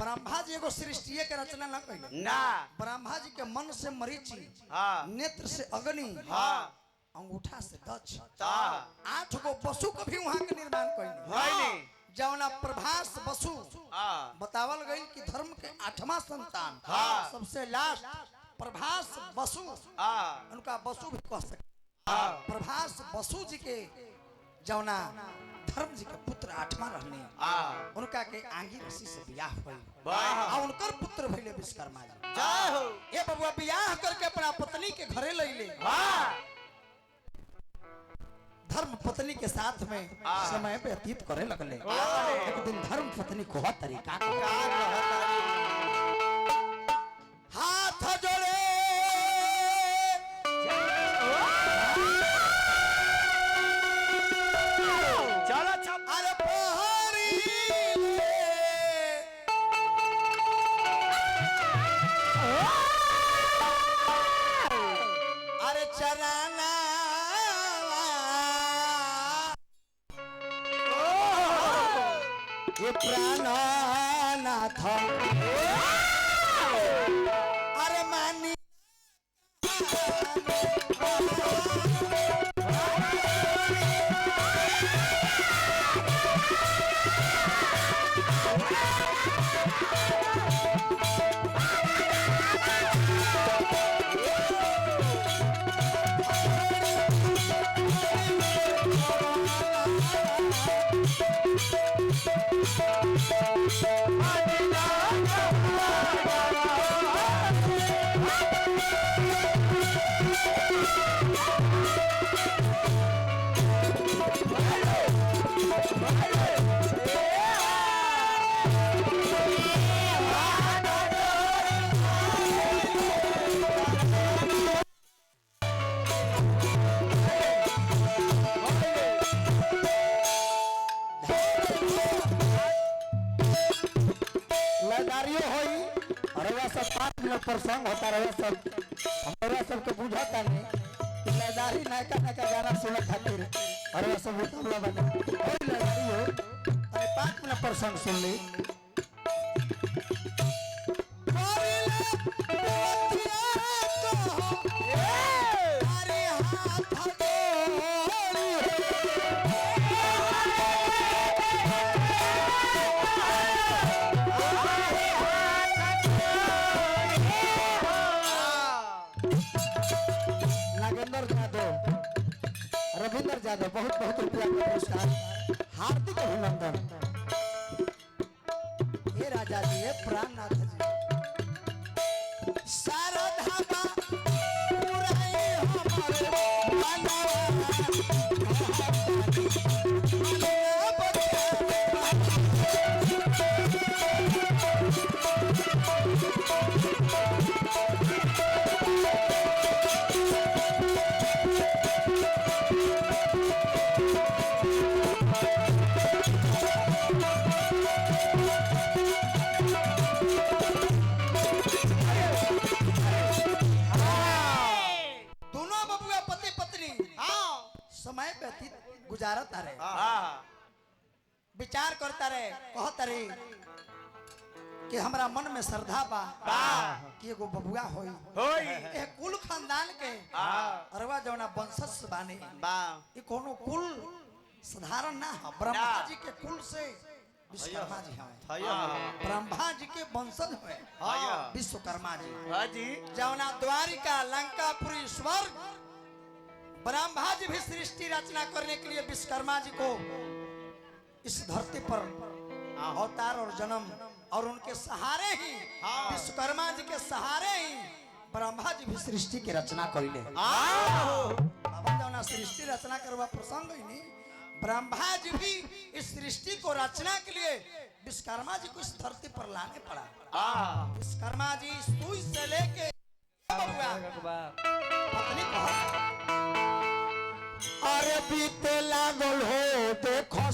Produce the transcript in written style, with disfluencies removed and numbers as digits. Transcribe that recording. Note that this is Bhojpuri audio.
ब्रह्मा जी एगो सृष्टि के रचना न कइले ना ब्रह्मा जी के मन से मरीचि हाँ नेत्र से अग्नि हाँ अंगूठा से दक्ष ता 8 गो वसु को भी वहां के निर्माण कइले है नहीं जौना प्रभास वसु हाँ बतावल गई कि धर्म के 8वां संतान हाँ। सबसे लास्ट प्रभास वसु हाँ उनका वसु भी कह सकते हाँ प्रभास वसु जी के जौना धर्म जी के पुत्र 8वां रहने हाँ उनका के आंगी ऋषि से बियाह भइल वाह आ उनकर पुत्र भइले विश्वकर्मा जी जय हो ये बबुआ बियाह करके अपना पत्नी के घरे लइले हाँ धर्म पत्नी के साथ में समय व्यतीत करे लगले एक दिन धर्म पत्नी को हर तरीका हाथ जोड़े चलो चल अरे पहाड़ी अरे चराना ये प्राणनाथ अरे मानी प्रसंग होता रहे सब हमारा सबके बुझाता नहीं कि लदारी नयका नयका गाना सुने खातिर और सब उतरला बने कोई लदारी हो अरे 5 मिनट प्रसंग सुन ली रविंद्र यादव बहुत बहुत रुपया का पुरस्कार हार्दिक अभिनंदन हे राजा जी हे प्राणनाथ जी सारा धागा पुराई समय व्यतीत गुजारत रहे विचार करता रहे कहता रहे कि हमरा मन में श्रद्धा बा कि एगो बबुआ होई ए कुल खानदान के अरवा जौना वंशज बानी ये कोनो कुल साधारण ना है ब्रह्मा जी के कुल से विश्वकर्मा जी हैं ब्रह्मा जी के वंशज हैं विश्वकर्मा जी जौना द्वारिका लंकापुरी स्वर्ग ब्रह्मा जी भी सृष्टि रचना करने के लिए विश्वकर्मा जी को इस धरती पर अवतार और जन्म और उनके सहारे ही विश्वकर्मा जी के सहारे ही ब्रह्मा जी भी सृष्टि की रचना करिले बाबा जौना सृष्टि रचना करवा प्रसंग ही नहीं ब्रह्मा जी भी इस सृष्टि को रचना के लिए विश्वकर्मा जी को इस धरती पर लाने पड़ा विश्वकर्मा जी सुई से लेके पत्नी अरे बीते लागल हो देखो